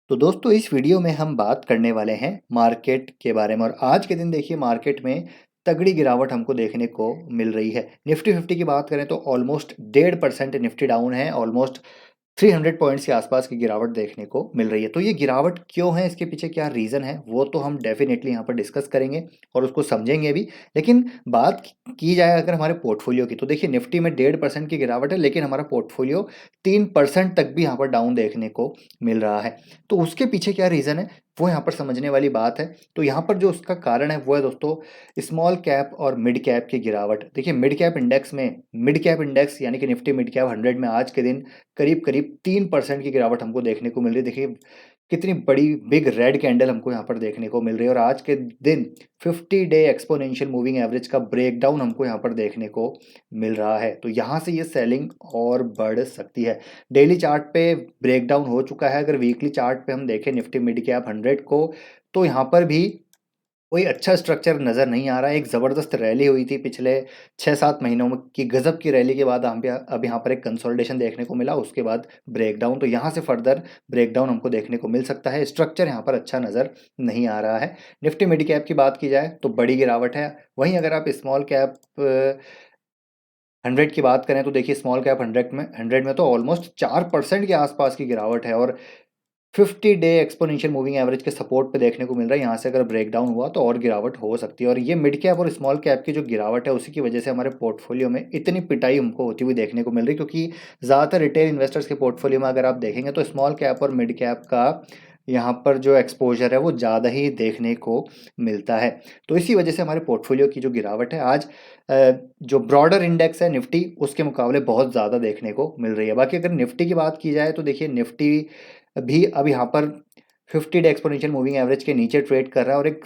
तो दोस्तों इस वीडियो में हम बात करने वाले हैं मार्केट के बारे में और आज के दिन देखिए मार्केट में तगड़ी गिरावट हमको देखने को मिल रही है। निफ्टी 50 की बात करें तो ऑलमोस्ट 1.5% निफ्टी डाउन है। ऑलमोस्ट 300 पॉइंट्स के आसपास की गिरावट देखने को मिल रही है। तो ये गिरावट क्यों है, इसके पीछे क्या रीज़न है, वो तो हम डेफिनेटली यहाँ पर डिस्कस करेंगे और उसको समझेंगे भी। लेकिन बात की जाए अगर हमारे पोर्टफोलियो की, तो देखिए निफ्टी में 1.5% की गिरावट है, लेकिन हमारा पोर्टफोलियो 3% तक भी यहाँ पर डाउन देखने को मिल रहा है। तो उसके पीछे क्या रीज़न है, वो यहाँ पर समझने वाली बात है। तो यहाँ पर जो उसका कारण है वो है दोस्तों स्मॉल कैप और मिड कैप की गिरावट। देखिए मिड कैप इंडेक्स यानी कि निफ्टी मिड कैप 100 में आज के दिन करीब करीब 3% की गिरावट हमको देखने को मिल रही है। देखिए कितनी बड़ी बिग रेड कैंडल हमको यहाँ पर देखने को मिल रही है और आज के दिन 50 डे एक्सपोनेंशियल मूविंग एवरेज का ब्रेकडाउन हमको यहाँ पर देखने को मिल रहा है। तो यहाँ से ये सेलिंग और बढ़ सकती है। डेली चार्ट पे ब्रेकडाउन हो चुका है। अगर वीकली चार्ट पे हम देखें निफ्टी मिड कैप 100 को, तो यहाँ पर भी कोई अच्छा स्ट्रक्चर नज़र नहीं आ रहा है। एक ज़बरदस्त रैली हुई थी पिछले 6-7 महीनों में की गज़ब की रैली के बाद हम पे अब यहाँ पर एक कंसोलिडेशन देखने को मिला, उसके बाद ब्रेकडाउन। तो यहाँ से फर्दर ब्रेकडाउन हमको देखने को मिल सकता है। स्ट्रक्चर यहाँ पर अच्छा नज़र नहीं आ रहा है। निफ्टी मिड कैप की बात की जाए तो बड़ी गिरावट है। वहीं अगर आप स्मॉल कैप 100 की बात करें तो देखिए स्मॉल कैप 100 में तो ऑलमोस्ट 4% के आसपास की गिरावट है और 50 डे एक्सपोनेंशियल मूविंग एवरेज के सपोर्ट पे देखने को मिल रहा है। यहाँ से अगर ब्रेकडाउन हुआ तो और गिरावट हो सकती है और ये मिड कैप और स्मॉल कैप की जो गिरावट है उसी की वजह से हमारे पोर्टफोलियो में इतनी पिटाई हमको होती हुई देखने को मिल रही है, क्योंकि ज़्यादातर रिटेल इन्वेस्टर्स के पोर्टफोलियो में अगर आप देखेंगे तो स्मॉल कैप और मिड कैप का यहाँ पर जो एक्सपोजर है वो ज़्यादा ही देखने को मिलता है। तो इसी वजह से हमारे पोर्टफोलियो की जो गिरावट है आज जो ब्रॉडर इंडेक्स है निफ्टी उसके मुकाबले बहुत ज़्यादा देखने को मिल रही है। बाकी अगर निफ्टी की बात की जाए तो देखिए निफ्टी भी अब यहाँ पर 50 डे एक्सपोनेंशियल मूविंग एवरेज के नीचे ट्रेड कर रहा है और एक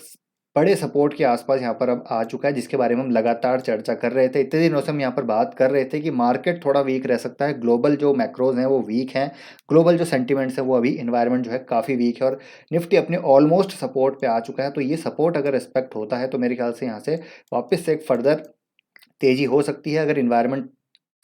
बड़े सपोर्ट के आसपास यहाँ पर अब आ चुका है, जिसके बारे में हम लगातार चर्चा कर रहे थे। इतने दिनों से हम यहाँ पर बात कर रहे थे कि मार्केट थोड़ा वीक रह सकता है। ग्लोबल जो मैक्रोज हैं वो वीक हैं, ग्लोबल जो सेंटिमेंट्स है वो अभी इन्वायरमेंट जो है काफ़ी वीक है और निफ्टी अपने ऑलमोस्ट सपोर्ट पे आ चुका है। तो ये सपोर्ट अगर रिस्पेक्ट होता है तो मेरे ख्याल से यहाँ से वापस से एक फर्दर तेज़ी हो सकती है। अगर इन्वायरमेंट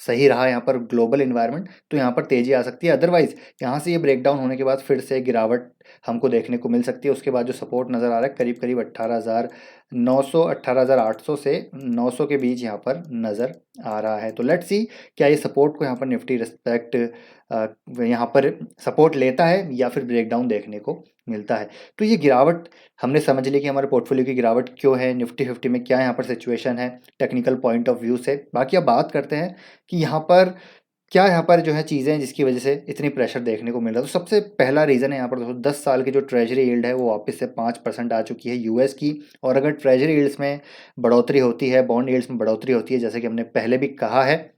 सही रहा यहाँ पर ग्लोबल इन्वायरमेंट तो यहाँ पर तेज़ी आ सकती है। अदरवाइज़ यहाँ से ये ब्रेकडाउन होने के बाद फिर से गिरावट हमको देखने को मिल सकती है। उसके बाद जो सपोर्ट नज़र आ रहा है करीब करीब 18,900 18,800 से 900 के बीच यहाँ पर नज़र आ रहा है। तो लेट्स सी क्या ये सपोर्ट को यहाँ पर निफ्टी रिस्पेक्ट यहाँ पर सपोर्ट लेता है या फिर ब्रेकडाउन देखने को मिलता है। तो ये गिरावट हमने समझ ली कि हमारे पोर्टफोलियो की गिरावट क्यों है, निफ्टी 50 में क्या यहाँ पर सिचुएशन है टेक्निकल पॉइंट ऑफ व्यू से। बाकी अब बात करते हैं कि यहाँ पर जो है चीज़ें हैं जिसकी वजह से इतनी प्रेशर देखने को मिल रहा है। तो सबसे पहला रीज़न है यहाँ पर दोस्तों 10 साल की जो ट्रेजरी यील्ड है वो वापस से 5% आ चुकी है यूएस की। और अगर ट्रेजरी यील्ड्स में बढ़ोतरी होती है, बॉन्ड यील्ड्स में बढ़ोतरी होती है, जैसे कि हमने पहले भी कहा है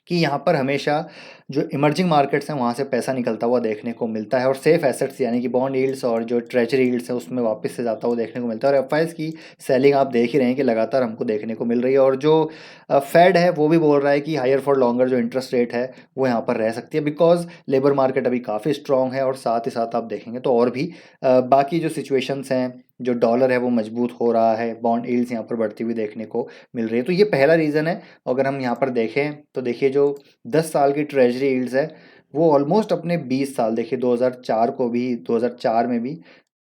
कि यहाँ पर हमेशा जो इमर्जिंग मार्केट्स हैं वहाँ से पैसा निकलता हुआ देखने को मिलता है और सेफ एसेट्स यानी कि बॉन्ड यील्ड्स और जो ट्रेजरी यील्ड्स है उसमें वापस से जाता हुआ देखने को मिलता है। और एफआईएस की सेलिंग आप देख ही रहे हैं कि लगातार हमको देखने को मिल रही है और जो फेड है वो भी बोल रहा है कि हायर फॉर लॉन्गर जो इंटरेस्ट रेट है वो यहाँ पर रह सकती है, बिकॉज लेबर मार्केट अभी काफ़ी स्ट्रॉन्ग है और साथ ही साथ आप देखेंगे तो और भी बाकी जो सिचुएशंस हैं, जो डॉलर है वो मजबूत हो रहा है, बॉन्ड यील्ड्स यहाँ पर बढ़ती हुई देखने को मिल रही है। तो ये पहला रीज़न है। अगर हम यहाँ पर देखें तो देखिए जो 10 साल की ट्रेजरी यील्ड्स है वो ऑलमोस्ट अपने 20 साल, देखिए 2004 को भी 2004 में भी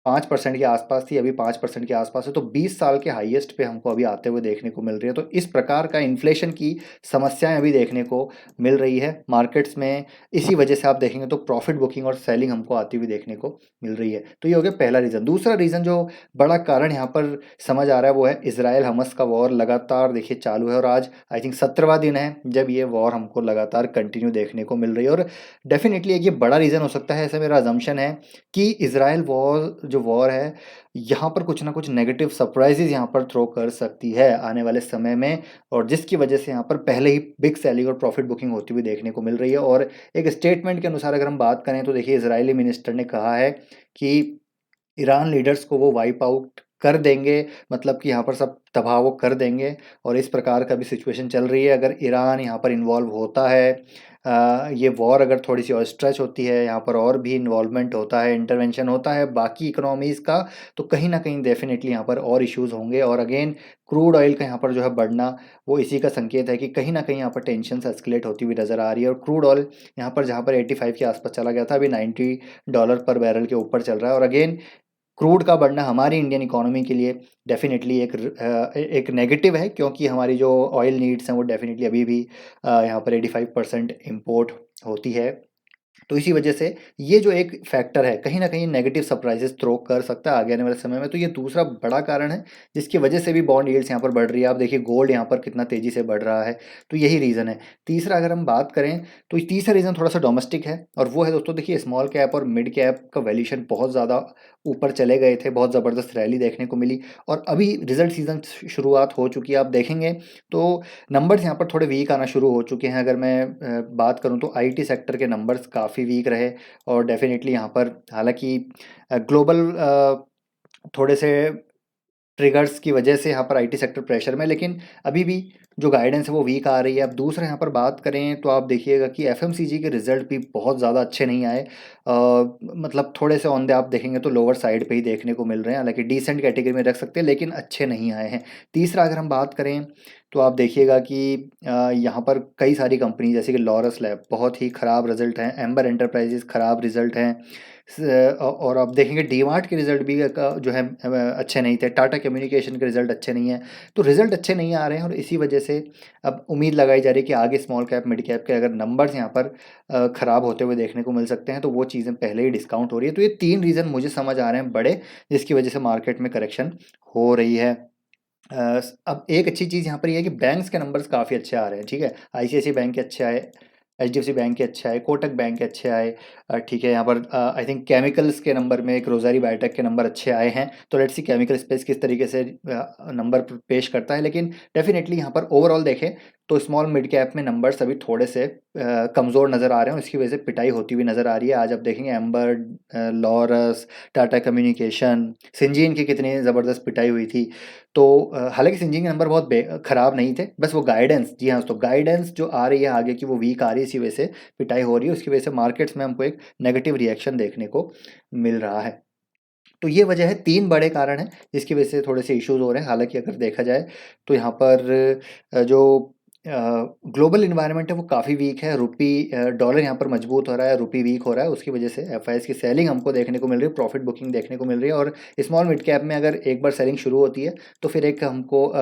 5% के आसपास थी, अभी 5% के आसपास है। तो 20 साल के हाईएस्ट पे हमको अभी आते हुए देखने को मिल रही है। तो इस प्रकार का इन्फ्लेशन की समस्याएं अभी देखने को मिल रही है मार्केट्स में। इसी वजह से आप देखेंगे तो प्रॉफिट बुकिंग और सेलिंग हमको आती हुई देखने को मिल रही है। तो ये हो गया पहला रीज़न। दूसरा रीज़न जो बड़ा कारण यहाँ पर समझ आ रहा है वो है इसराइल हमस का वॉर लगातार देखिए चालू है और आज आई थिंक 17वां दिन है जब ये वॉर हमको लगातार कंटिन्यू देखने को मिल रही है। और डेफिनेटली एक ये बड़ा रीज़न हो सकता है, ऐसा मेरा अजम्पशन है कि इसराइल वॉर है यहाँ पर कुछ ना कुछ नेगेटिव सरप्राइजेज यहाँ पर थ्रो कर सकती है आने वाले समय में, और जिसकी वजह से यहाँ पर पहले ही बिग सेलिंग और प्रॉफिट बुकिंग होती हुई देखने को मिल रही है। और एक स्टेटमेंट के अनुसार अगर हम बात करें तो देखिए इजरायली मिनिस्टर ने कहा है कि ईरान लीडर्स को वो वाइप आउट कर देंगे, मतलब कि यहाँ पर सब तबाह वो कर देंगे। और इस प्रकार का भी सिचुएशन चल रही है। अगर ईरान यहाँ पर इन्वॉल्व होता है ये वॉर अगर थोड़ी सी और स्ट्रेच होती है, यहाँ पर और भी इन्वॉल्वमेंट होता है, इंटरवेंशन होता है बाकी इकोनॉमीज़ का, तो कहीं न कहीं डेफ़िनेटली यहाँ पर और इश्यूज़ होंगे। और अगेन क्रूड ऑयल का यहाँ पर जो है बढ़ना, वो इसी का संकेत है कि कहीं न कहीं यहाँ पर टेंशन्स एस्केलेट होती हुई नज़र आ रही है। और क्रूड ऑयल यहाँ पर जहाँ पर 85 के आस-पास चला गया था, अभी $90 पर बैरल के ऊपर चल रहा है। और अगेन क्रूड का बढ़ना हमारी इंडियन इकोनॉमी के लिए डेफ़िनेटली एक नेगेटिव है, क्योंकि हमारी जो ऑयल नीड्स हैं वो डेफ़िनेटली अभी भी यहाँ पर 85% इम्पोर्ट होती है। तो इसी वजह से ये जो एक फैक्टर है, कहीं न कहीं नेगेटिव सरप्राइज़ेज़ थ्रो कर सकता है आगे आने वाले समय में। तो ये दूसरा बड़ा कारण है, जिसकी वजह से भी बॉन्ड यील्ड्स यहाँ पर बढ़ रही है। आप देखिए गोल्ड यहाँ पर कितना तेज़ी से बढ़ रहा है, तो यही रीज़न है। तीसरा अगर हम बात करें, तो तीसरा रीज़न थोड़ा-सा डोमेस्टिक है, और वो है दोस्तों, देखिए स्मॉल कैप और मिड कैप का वैल्यूएशन बहुत ज़्यादा ऊपर चले गए थे, बहुत ज़बरदस्त रैली देखने को मिली, और अभी रिज़ल्ट सीज़न शुरुआत हो चुकी है। आप देखेंगे तो नंबर्स यहाँ पर थोड़े वीक आना शुरू हो चुके हैं। अगर मैं बात करूँ तो आईटी सेक्टर के नंबर्स काफ़ी वीक रहे, और डेफ़िनेटली यहाँ पर हालाँकि ग्लोबल थोड़े से ट्रिगर्स की वजह से यहाँ पर आईटी सेक्टर प्रेशर में, लेकिन अभी भी जो गाइडेंस है वो वीक आ रही है। अब दूसरा यहाँ पर बात करें तो आप देखिएगा कि एफएमसीजी के रिजल्ट भी बहुत ज़्यादा अच्छे नहीं आए। मतलब थोड़े से ऑन द आप देखेंगे तो लोअर साइड पे ही देखने को मिल रहे हैं, हालांकि डिसेंट कैटेगरी में रख सकते हैं, लेकिन अच्छे नहीं आए हैं। तीसरा अगर हम बात करें तो आप देखिएगा कि यहाँ पर कई सारी कंपनी जैसे कि लॉरस लैब बहुत ही ख़राब रिजल्ट हैं, एम्बर एंटरप्राइजेज ख़राब रिजल्ट हैं, और आप देखेंगे डीमार्ट के रिज़ल्ट भी जो है अच्छे नहीं थे, टाटा कम्युनिकेशन के रिज़ल्ट अच्छे नहीं हैं। तो रिज़ल्ट अच्छे नहीं आ रहे हैं, और इसी वजह से अब उम्मीद लगाई जा रही है कि आगे स्मॉल कैप मिड कैप के अगर नंबर्स यहाँ पर ख़राब होते हुए देखने को मिल सकते हैं, तो वो चीज़ें पहले ही डिस्काउंट हो रही है। तो ये 3 रीज़न मुझे समझ आ रहे हैं बड़े, जिसकी वजह से मार्केट में करेक्शन हो रही है। अब एक अच्छी चीज़ यहाँ पर ये है कि बैंक्स के नंबर्स काफ़ी अच्छे आ रहे हैं, ठीक है? आईसीआईसीआई बैंक के अच्छे आए, एचडीएफसी बैंक के अच्छे आए, कोटक बैंक के अच्छे आए, ठीक है। यहाँ पर आई थिंक केमिकल्स के नंबर में एक रोज़ारी बायोटेक के नंबर अच्छे आए हैं। तो लेट्स सी केमिकल स्पेस किस तरीके से नंबर पेश करता है, लेकिन डेफिनेटली यहाँ पर ओवरऑल देखें तो स्मॉल मिड कैप में नंबर्स अभी थोड़े से कमज़ोर नज़र आ रहे हैं, और इसकी वजह से पिटाई होती हुई नज़र आ रही है। आज आप देखेंगे amber, Laurus, Tata communication, Syngene की कितनी ज़बरदस्त पिटाई हुई थी। तो हालांकि सिंजीन के नंबर बहुत ख़राब नहीं थे, बस वो गाइडेंस, जी हाँ दोस्तों, गाइडेंस जो आ रही है आगे की वो वीक आ रही है, इसी वजह से पिटाई हो रही है। उसकी वजह से मार्केट्स में हमको एक नेगेटिव रिएक्शन देखने को मिल रहा है। तो ये वजह है, 3 बड़े कारण हैं जिसकी वजह से थोड़े से इश्यूज़ हो रहे हैं। हालाँकि अगर देखा जाए तो यहाँ पर जो ग्लोबल एनवायरनमेंट है वो काफ़ी वीक है। डॉलर यहाँ पर मजबूत हो रहा है, रुपी वीक हो रहा है, उसकी वजह से एफआईआईज़ की सेलिंग हमको देखने को मिल रही है, प्रॉफिट बुकिंग देखने को मिल रही है। और स्मॉल मिड कैप में अगर एक बार सेलिंग शुरू होती है तो फिर एक हमको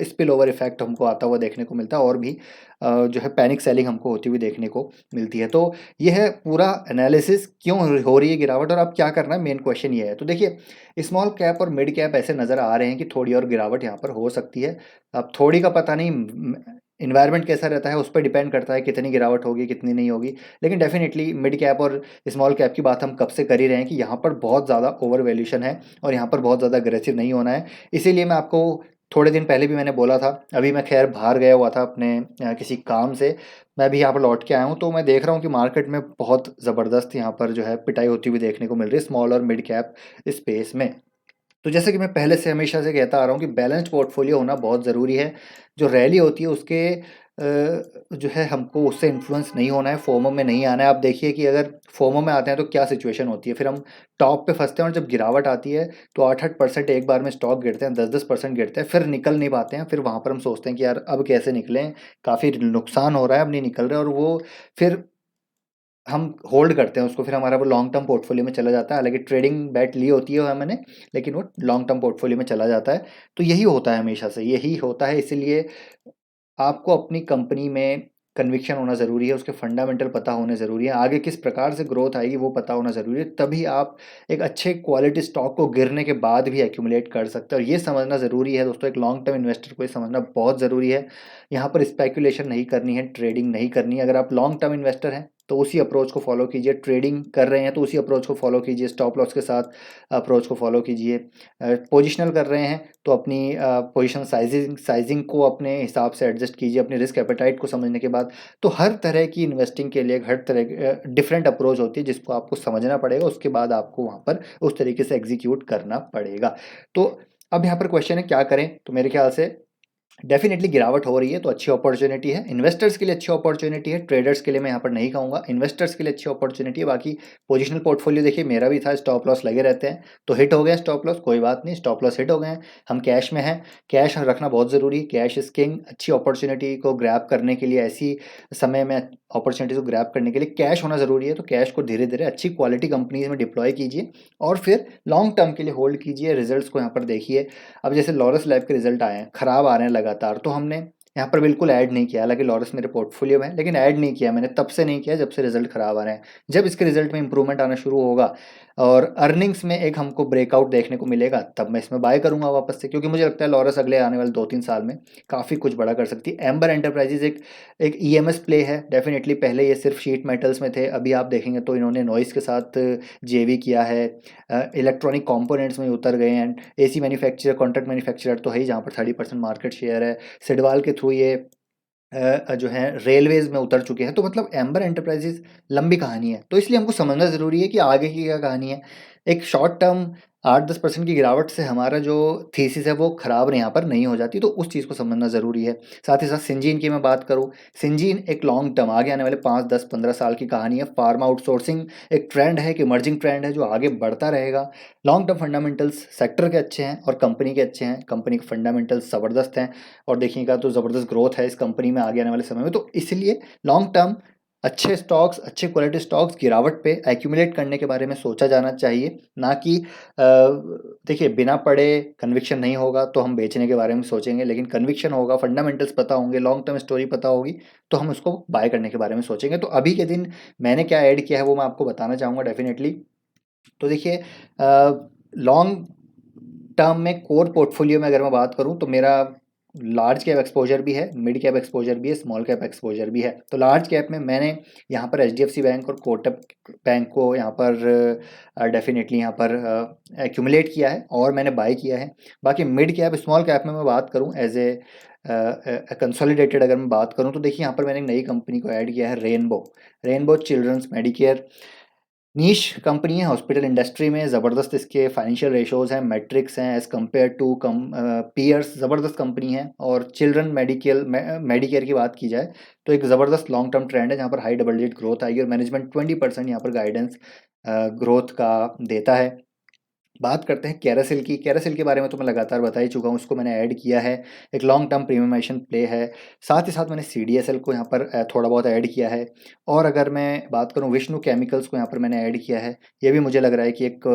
स्पिल ओवर इफेक्ट हमको आता हुआ देखने को मिलता है, और भी जो है पैनिक सेलिंग हमको होती हुई देखने को मिलती है। तो ये है पूरा एनालिसिस क्यों हो रही है गिरावट, और अब क्या करना है, मेन क्वेश्चन ये है। तो देखिए स्मॉल कैप और मिड कैप ऐसे नज़र आ रहे हैं कि थोड़ी और गिरावट यहाँ पर हो सकती है। अब थोड़ी का पता नहीं, इन्वायरमेंट कैसा रहता है उस पर डिपेंड करता है कितनी गिरावट होगी कितनी नहीं होगी। लेकिन डेफिनेटली मिड कैप और स्मॉल कैप की बात हम कब से कर ही रहे हैं कि यहाँ पर बहुत ज़्यादा ओवर वैल्यूशन है, और यहाँ पर बहुत ज़्यादा अग्रेसिव नहीं होना है। इसीलिए मैं आपको थोड़े दिन पहले भी मैंने बोला था, अभी मैं खैर बाहर गया हुआ था अपने किसी काम से, मैं अभी यहाँ पर लौट के आया हूँ, तो मैं देख रहा हूँ कि मार्केट में बहुत ज़बरदस्त यहाँ पर जो है पिटाई होती हुई देखने को मिल रही है स्मॉल और मिड कैप स्पेस में। तो जैसे कि मैं पहले से हमेशा से कहता आ रहा हूँ कि बैलेंस्ड पोर्टफोलियो होना बहुत ज़रूरी है। जो रैली होती है उसके जो है हमको उससे इन्फ्लुएंस नहीं होना है, फोमो में नहीं आना है। आप देखिए कि अगर फोमो में आते हैं तो क्या सिचुएशन होती है, फिर हम टॉप पे फंसते हैं, और जब गिरावट आती है तो 8-8% एक बार में स्टॉक गिरते हैं, 10-10% गिरते हैं, फिर निकल नहीं पाते हैं। फिर वहाँ पर हम सोचते हैं कि यार अब कैसे निकलें, काफ़ी नुकसान हो रहा है, अब नहीं निकल रहे, और वो फिर हम होल्ड करते हैं उसको, फिर हमारा वो लॉन्ग टर्म पोर्टफोलियो में चला जाता है। हालाँकि ट्रेडिंग बेट ली होती है मैंने, लेकिन वो लॉन्ग टर्म पोर्टफोलियो में चला जाता है। तो यही होता है, हमेशा से यही होता है। इसीलिए आपको अपनी कंपनी में कन्विक्शन होना ज़रूरी है, उसके फंडामेंटल पता होने ज़रूरी है, आगे किस प्रकार से ग्रोथ आएगी वो पता होना ज़रूरी है, तभी आप एक अच्छे क्वालिटी स्टॉक को गिरने के बाद भी एक्यूमुलेट कर सकते हैं। और ये समझना ज़रूरी है दोस्तों, एक लॉन्ग टर्म इन्वेस्टर को ये समझना बहुत ज़रूरी है। यहाँ पर स्पेकुलेशन नहीं करनी है, ट्रेडिंग नहीं करनी है। अगर आप लॉन्ग टर्म इन्वेस्टर हैं तो उसी अप्रोच को फॉलो कीजिए, ट्रेडिंग कर रहे हैं तो उसी अप्रोच को फॉलो कीजिए, स्टॉप लॉस के साथ अप्रोच को फॉलो कीजिए। पोजिशनल कर रहे हैं तो अपनी पोजीशन साइजिंग को अपने हिसाब से एडजस्ट कीजिए, अपने रिस्क एपेटाइट को समझने के बाद। तो हर तरह की इन्वेस्टिंग के लिए हर तरह डिफरेंट अप्रोच होती है, जिसको आपको समझना पड़ेगा, उसके बाद आपको वहाँ पर उस तरीके से एग्जीक्यूट करना पड़ेगा। तो अब यहाँ पर क्वेश्चन है क्या करें, तो मेरे ख्याल से डेफिनेटली गिरावट हो रही है तो अच्छी अपॉर्चुनिटी है, इन्वेस्टर्स के लिए अच्छी अपॉर्चुनिटी है, ट्रेडर्स के लिए मैं यहाँ पर नहीं कहूँगा, इन्वेस्टर्स के लिए अच्छी अपॉर्चुनिटी है। बाकी पोजिशनल पोर्टफोलियो देखिए मेरा भी था, स्टॉप लॉस लगे रहते हैं, तो हिट हो गया स्टॉप लॉस, कोई बात नहीं, स्टॉप लॉस हिट हो गए हैं, हम कैश में हैं, कैश रखना बहुत ज़रूरी है, कैश इज किंग। अच्छी अपॉर्चुनिटी को ग्रैब करने के लिए, ऐसी समय में अपॉर्चुनिटी को ग्रैब करने के लिए कैश होना ज़रूरी है, तो कैश को धीरे धीरे अच्छी क्वालिटी कंपनीज में डिप्लॉय कीजिए और फिर लॉन्ग टर्म के लिए होल्ड कीजिए। रिजल्ट्स को यहाँ पर देखिए, अब जैसे लॉरस लैब के रिजल्ट आए हैं, खराब आ रहे हैं लगातार, तो हमने यहाँ पर बिल्कुल ऐड नहीं किया, हालांकि लॉरस मेरे पोर्टफोलियो में है, लेकिन ऐड नहीं किया मैंने, तब से नहीं किया जब से रिजल्ट खराब आ रहे हैं। जब इसके रिजल्ट में इंप्रूवमेंट आना शुरू होगा और अर्निंग्स में एक हमको ब्रेकआउट देखने को मिलेगा, तब मैं इसमें बाय करूंगा वापस से, क्योंकि मुझे लगता है लॉरस अगले आने वाले 2-3 साल में काफ़ी कुछ बड़ा कर सकती है। एम्बर एंटरप्राइजेज एक ईएमएस प्ले है डेफिनेटली। पहले ये सिर्फ शीट मेटल्स में थे, अभी आप देखेंगे तो इन्होंने नॉइस के साथ जेवी किया है, इलेक्ट्रॉनिक कंपोनेंट्स में उतर गए हैं, एसी मैन्युफैक्चरर, कॉन्ट्रैक्ट मैन्युफैक्चरर तो है ही, जहाँ पर 30% मार्केट शेयर है। सिडवाल के थ्रू ये जो है रेलवेज में उतर चुके हैं, तो मतलब एम्बर एंटरप्राइजेज लंबी कहानी है, तो इसलिए हमको समझना ज़रूरी है कि आगे की क्या कहानी है। एक शॉर्ट टर्म 8-10% की गिरावट से हमारा जो थीसिस है वो ख़राब यहाँ पर नहीं हो जाती, तो उस चीज़ को समझना ज़रूरी है। साथ ही साथ सिंजीन की मैं बात करूँ, सिंजीन एक लॉन्ग टर्म आगे आने वाले 5-10-15 साल की कहानी है। फार्मा आउटसोर्सिंग एक ट्रेंड है, एक इमर्जिंग ट्रेंड है जो आगे बढ़ता रहेगा। लॉन्ग टर्म फंडामेंटल्स सेक्टर के अच्छे हैं और कंपनी के अच्छे हैं, कंपनी के फंडामेंटल्स ज़बरदस्त हैं और देखिएगा तो ज़बरदस्त ग्रोथ है इस कंपनी में आगे आने वाले समय में, तो इसलिए लॉन्ग टर्म अच्छे स्टॉक्स, अच्छे क्वालिटी स्टॉक्स गिरावट पे एक्यूमुलेट करने के बारे में सोचा जाना चाहिए, ना कि देखिए बिना पढ़े कन्विक्शन नहीं होगा तो हम बेचने के बारे में सोचेंगे, लेकिन कन्विक्शन होगा, फंडामेंटल्स पता होंगे, लॉन्ग टर्म स्टोरी पता होगी, तो हम उसको बाय करने के बारे में सोचेंगे। तो अभी के दिन मैंने क्या ऐड किया है वो मैं आपको बताना चाहूँगा डेफिनेटली। तो देखिए लॉन्ग टर्म में कोर पोर्टफोलियो में अगर मैं बात करूं तो मेरा लार्ज कैप एक्सपोजर भी है, मिड कैप एक्सपोजर भी है, स्मॉल कैप एक्सपोजर भी है। तो लार्ज कैप में मैंने यहाँ पर एचडीएफसी बैंक और कोटक बैंक को यहाँ पर डेफिनेटली यहाँ पर एक्यूमुलेट किया है और मैंने बाय किया है। बाकी मिड कैप स्मॉल कैप में मैं बात करूँ एज ए कंसोलिडेटेड अगर मैं बात करूँ तो देखिए यहाँ पर मैंने एक नई कंपनी को ऐड किया है, रेनबो चिल्ड्रंस मेडिकेयर। नीश कंपनी है हॉस्पिटल इंडस्ट्री में, ज़बरदस्त इसके फाइनेंशियल रेशोज़ हैं, मैट्रिक्स हैं एज़ कम्पेयर टू पीयर्स, ज़बरदस्त कंपनी है। और चिल्ड्रन मेडिकेयर की बात की जाए तो एक ज़बरदस्त लॉन्ग टर्म ट्रेंड है जहाँ पर हाई डबल डिजिट ग्रोथ आएगी और मैनेजमेंट 20% यहाँ पर गाइडेंस ग्रोथ का देता है। बात करते हैं कैरासिल की। कैरासिल के बारे में तो मैं लगातार बता ही चुका हूँ, उसको मैंने ऐड किया है, एक लॉन्ग टर्म प्रीमियमाइजेशन प्ले है। साथ ही साथ मैंने सीडीएसएल को यहाँ पर थोड़ा बहुत ऐड किया है। और अगर मैं बात करूँ विष्णु केमिकल्स को यहाँ पर मैंने ऐड किया है, ये भी मुझे लग रहा है कि एक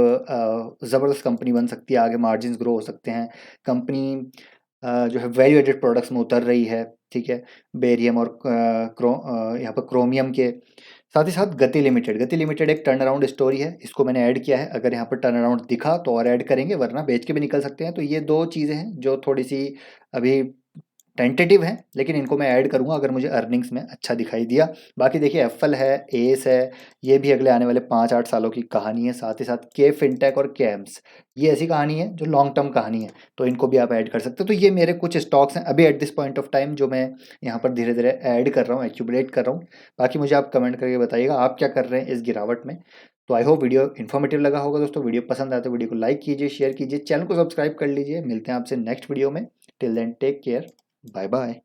ज़बरदस्त कंपनी बन सकती है, आगे मार्जिन ग्रो हो सकते हैं। कंपनी जो है वैल्यू एडेड प्रोडक्ट्स में उतर रही है, ठीक है, बेरियम और यहाँ पर क्रोमियम के। साथ ही साथ गति लिमिटेड एक टर्न अराउंड स्टोरी है, इसको मैंने ऐड किया है, अगर यहाँ पर टर्न अराउंड दिखा तो और ऐड करेंगे, वरना बेच के भी निकल सकते हैं। तो ये 2 चीज़ें हैं जो थोड़ी सी अभी टेंटेटिव है, लेकिन इनको मैं ऐड करूँगा अगर मुझे अर्निंग्स में अच्छा दिखाई दिया। बाकी देखिए एफएल है, एस है, ये भी अगले आने वाले 5-8 सालों की कहानी है। साथ ही साथ के फिनटेक और कैम्स, ये ऐसी कहानी है जो लॉन्ग टर्म कहानी है, तो इनको भी आप ऐड कर सकते हो। तो ये मेरे कुछ स्टॉक्स हैं अभी at this point of time जो मैं यहाँ पर धीरे धीरे ऐड कर रहा हूँ, एक्यूमुलेट कर रहा हूँ। बाकी मुझे आप कमेंट करके बताइएगा आप क्या कर रहे हैं इस गिरावट में। तो आई होप वीडियो इन्फॉर्मेटिव लगा होगा दोस्तों। वीडियो पसंद आए तो वीडियो को लाइक कीजिए, शेयर कीजिए, चैनल को सब्सक्राइब कर लीजिए। मिलते हैं आपसे नेक्स्ट वीडियो में। Till then take care, bye bye.